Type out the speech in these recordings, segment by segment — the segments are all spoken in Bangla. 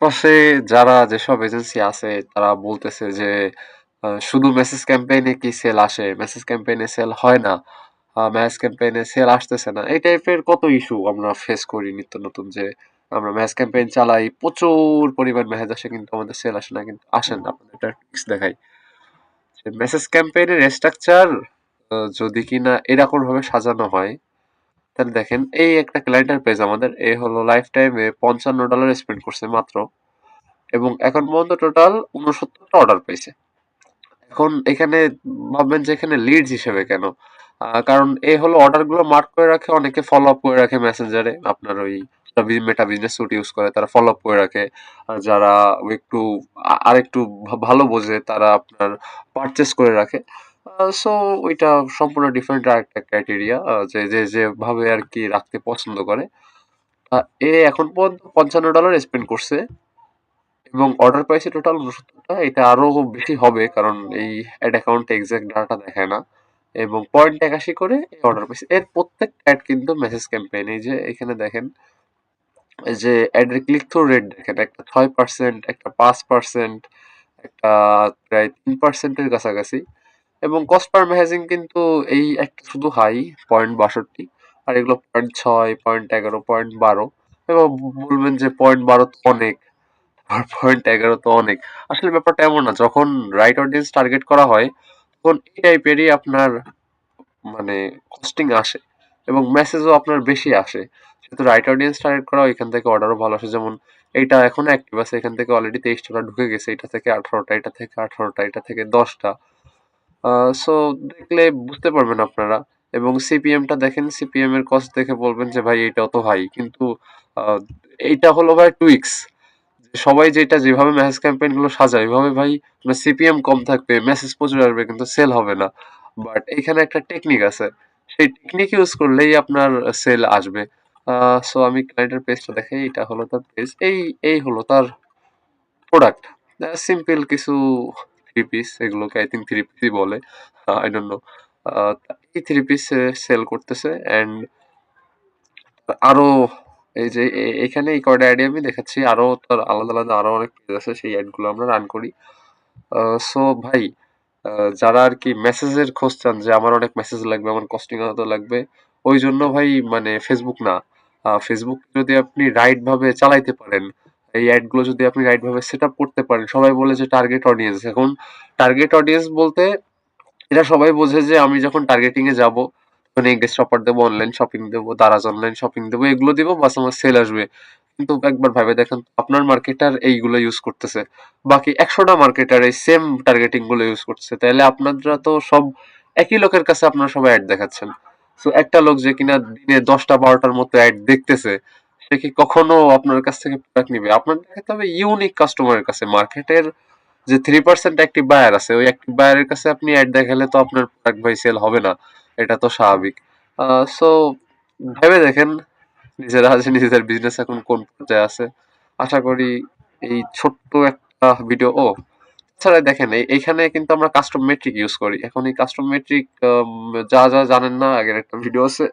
আশপাশে যারা যেসব এজেন্সি আছে তারা বলতেছে যে শুধু মেসেজ ক্যাম্পেইনে কি সেল আসে, মেসেজ ক্যাম্পেইনে সেল হয় না, ম্যাস ক্যাম্পেইনে সেল আসতেছে না, এই টাইপের কত ইস্যু আমরা ফেস করি নিত্য নতুন। যে আমরা ম্যাস ক্যাম্পেইন চালাই, প্রচুর পরিমাণ মেসেজ আসে কিন্তু আমাদের সেল আসে না। কিন্তু আসেন আপনাদের একটা ট্রিক্স দেখাই। মেসেজ ক্যাম্পেইনের স্ট্রাকচার যদি কিনা এরকম ভাবে সাজানো হয়, তাহলে দেখেন এই একটা ক্লায়েন্টের পেজ আমাদের, এ হলো লাইফ টাইমে $55 স্পেন্ড করছে মাত্র, এবং এখন পর্যন্ত টোটাল 69টা অর্ডার পেয়েছে। এখন এখানে ভাববেন যে এখানে লিডস হিসেবে কেন? কারণ এ হলো অর্ডার গুলো মার্ক করে রাখে, অনেকে ফলো আপ করে রাখে মেসেঞ্জারে, আপনার ওই মেটা বিজনেস স্যুট ইউজ করে তারা ফলো আপ করে রাখে। আর যারা একটু আরেকটু ভালো বোঝে তারা আপনার পারচেস করে রাখে। সো ওইটা সম্পূর্ণ ডিফারেন্ট আরেকটা ক্রাইটেরিয়া, যে যে যেভাবে আর কি রাখতে পছন্দ করে। এ এখন পর্যন্ত $55 স্পেন্ড করছে এবং অর্ডার পাইছে টোটাল 69টা। এটা আরো বেশি হবে কারণ এই অ্যাড অ্যাকাউন্টে এক্সাক্ট ডাটা দেখায় না। এবং 0.81 করে অর্ডার পাইছে। এর প্রত্যেকটা অ্যাড কিন্তু মেসেজ ক্যাম্পেইন। এই যে এখানে দেখেন, এই যে অ্যাডের ক্লিক থ্রু রেট দেখেন, একটা 6%, একটা 5%, একটা প্রায় 3%-এর কাছাকাছি। এবং কস্ট পার মেসেজিং কিন্তু এই একটা শুধু হাই 0.62, আর এগুলো 0.6, 0.11, 0.12। এবং বলবেন যে 0.12 তো অনেক, আর 0.11 তো অনেক। আসলে ব্যাপারটা এমন না, যখন রাইট অডিয়েন্স টার্গেট করা হয় তখন এই টাইপেরই আপনার মানে কস্টিং আসে এবং মেসেজও আপনার বেশি আসে। যেহেতু রাইট অডিয়েন্স টার্গেট করা হয়, এখান থেকে অর্ডারও ভালো আসে। যেমন এইটা এখন অ্যাক্টিভ আছে, এখান থেকে অলরেডি 23টা ঢুকে গেছে, এটা থেকে 18টা, এটা থেকে 18টা, এটা থেকে 10টা। সো দেখলে বুঝতে পারবেন আপনারা। এবং সিপিএমটা দেখেন, সিপিএম এর কস্ট দেখে বলবেন যে ভাই এটা তো হাই, কিন্তু আহ, এইটা হলো ভাই টুইক্স। সবাই যেটা যেভাবে মেসেজ ক্যাম্পেইন গুলো সাজায় ওইভাবে ভাই সিপিএম কম থাকবে, মেসেজ প্রচুর আসবে, কিন্তু সেল হবে না। বাট এখানে একটা টেকনিক আছে, সেই টেকনিক ইউজ করলেই আপনার সেল আসবে। সো আমি ক্লায়েন্টের পেজটা দেখাই, এটা হলো তার পেজ, এই হলো তার প্রোডাক্ট। সিম্পল কিছু থ্রি পিস, এগুলোকে আই থিঙ্ক থ্রি পিসই বলে, আই ডোন্ট নো। এই থ্রি পিস সেল করতেছে। অ্যান্ড আরো এই যে এখানে এই কয়টা অ্যাড আমি দেখাচ্ছি, আরো তার আলাদা আলাদা আরো অনেক পেজ আছে, সেই অ্যাড গুলো আমরা রান করি। সো ভাই, যারা আর কি মেসেজের খোঁজ চান যে আমার অনেক মেসেজ লাগবে, আমার কস্টিং এত লাগবে, ওই জন্য ভাই মানে ফেসবুক না, ফেসবুক যদি আপনি রাইট ভাবে চালাইতে পারেন, এই অ্যাড গুলো যদি আপনি রাইট ভাবে সেট আপ করতে পারেন, সবাই বলে যে টার্গেট অডিয়েন্স। এখন টার্গেট অডিয়েন্স বলতে এটা সবাই বোঝে যে আমি যখন টার্গেটিং এ যাব তখন এঙ্গেজ অফার দেবো, অনলাইন শপিং দেবো, দারাজ অনলাইন শপিং দেবো, এগুলো দিব, বাস আমার সেল আসবে। কিন্তু একবার ভাবে দেখেন আপনার মার্কেটার এইগুলো ইউজ করতেছে, বাকি 100টা মার্কেটার এই সেম টার্গেটিং গুলো ইউজ করতেছে, তাহলে আপনারা তো সব একই লোকের কাছে আপনারা সবাই অ্যাড দেখাচ্ছেন। তো একটা লোক যে কিনা দিনে 10টা 12টার মতো অ্যাড দেখতেছে, সে কি কখনো আপনার কাছ থেকে প্রোডাক্ট নিবে? আপনার দেখাতে হবে ইউনিক কাস্টমারের কাছে। মার্কেটের যে 3% অ্যাক্টিভ বায়ার আছে, ওই অ্যাক্টিভ বায়ারের কাছে আপনি অ্যাড দেখালে তো আপনার প্রোডাক্ট ভাই সেল হবে না, এটা তো স্বাভাবিক। সো ভেবে দেখেন নিজেরা যে নিজেদের বিজনেস এখন কোন পর্যায়ে আছে। আশা করি এই ছোট্ট একটা ভিডিও ছাড়া দেখেন এইখানে কিন্তু আমরা কাস্টম মেট্রিক ইউজ করি। এখন এই কাস্টম মেট্রিক যা যা জানেন না, আগের একটা ভিডিও আছে,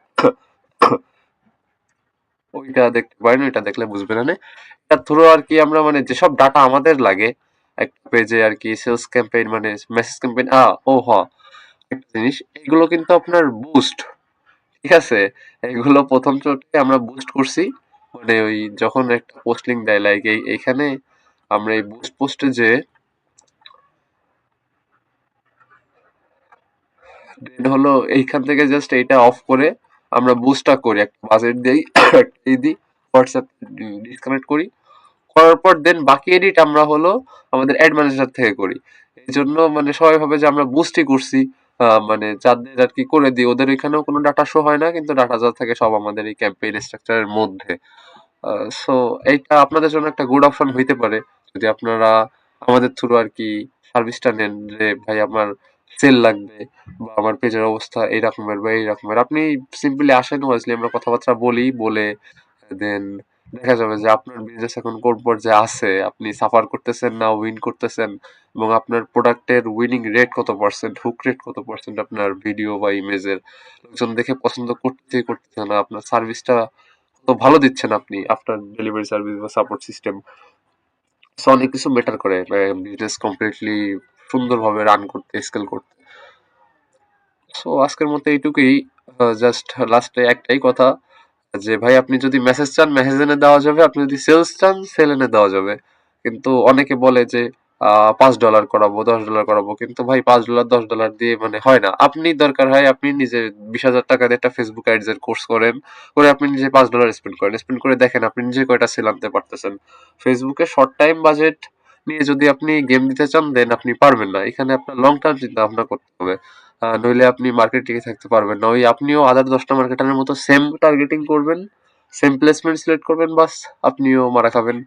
ওইটা দেখতে পারেন, ওইটা দেখলে বুঝবেন। না এটার থ্রু আর কি আমরা মানে যেসব ডাটা আমাদের লাগে একটা পেজে আর কি, সেলস ক্যাম্পেইন মানে মেসেজ ক্যাম্পেইন, একটা জিনিস, এগুলো কিন্তু আপনার বুস্ট, ঠিক আছে? এগুলো প্রথম চোটে আমরা বুস্ট করছি, মানে ওই যখন একটা পোস্ট লিঙ্ক দেয় লাইক এইখানে, আমরা এই বুস্ট পোস্টে যে দেন হলো এইখান থেকে জাস্ট এইটা অফ করে আমরা বুস্টটা করি, একটা বাজেট দিই, একটা দিই, হোয়াটসঅ্যাপ ডিসকানেক্ট করি, করার পর দেন বাকি এডিট আমরা হলো আমাদের অ্যাড ম্যানেজার থেকে করি। এই জন্য মানে সবাই ভাবে যে আমরা বুস্টই করছি, মানে যাদের আর কি করে দিই ওদের এখানেও কোনো ডাটা শো হয় না, কিন্তু ডাটা যা থাকে সব আমাদের এই ক্যাম্পেইন স্ট্রাকচারের মধ্যে। সো এইটা আপনাদের জন্য একটা গুড অপশন হইতে পারে যদি আপনারা আমাদের থ্রু আর কি সার্ভিসটা নেন, যে ভাই আমার সেল লাগবে বা আমার পেজের অবস্থা এই রকমের বা এই রকমের। আপনি সিম্পলি আসেন, ওয়াইজলি আমরা কথাবার্তা বলি, বলে দেন দেখা যাবে যে আপনার বিজনেস এখন কোন পর্যায়ে আছে, আপনি সাফার করতেছেন না উইন করতেছেন, এবং আপনার প্রোডাক্টের উইনিং রেট কত পার্সেন্ট, হুক রেট কত পার্সেন্ট, আপনার ভিডিও বা ইমেজের লোকজন দেখে পছন্দ করতেছে করতেছে না, আপনার সার্ভিসটা কত ভালো দিচ্ছেন আপনি, আফটার ডেলিভারি সার্ভিস বা সাপোর্ট সিস্টেম। সো অনেক কিছু ম্যাটার করে বিজনেস কমপ্লিটলি সুন্দরভাবে রান করতে, স্কেল করতে। সো আজকের মতো এইটুকুই। জাস্ট লাস্টে একটাই কথা, যে ভাই আপনি যদি মেসেজ চান মেসেজ এনে দেওয়া যাবে, আপনি যদি সেলস চান সেল এনে দেওয়া যাবে। কিন্তু অনেকে বলে যে $5 করাবো, $10 করাবো, কিন্তু ভাই $5 $10 দিয়ে মানে হয় না। আপনি দরকার হয় আপনি নিজে 20,000 টাকা দিয়ে একটা ফেসবুক অ্যাডস এর কোর্স করেন, করে আপনি নিজে $5 স্পেন্ড করেন, স্পেন্ড করে দেখেন আপনি নিজে কয়টা সেল আনতে পারতেছেন। ফেসবুকে শর্ট টাইম বাজেট নিয়ে যদি আপনি গেম দিতে চান দেন আপনি পারবেন না। এখানে আপনার লং টার্ম চিন্তা ভাবনা করতে হবে। নইলে আপনি মার্কেট টিকে থাকতে পারবেন না। ওই আপনিও আদার 10টা মার্কেটারের মতো সেম টার্গেটিং করবেন, সেম প্লেসমেন্ট সিলেক্ট করবেন, বাস আপনিও মারা খাবেন।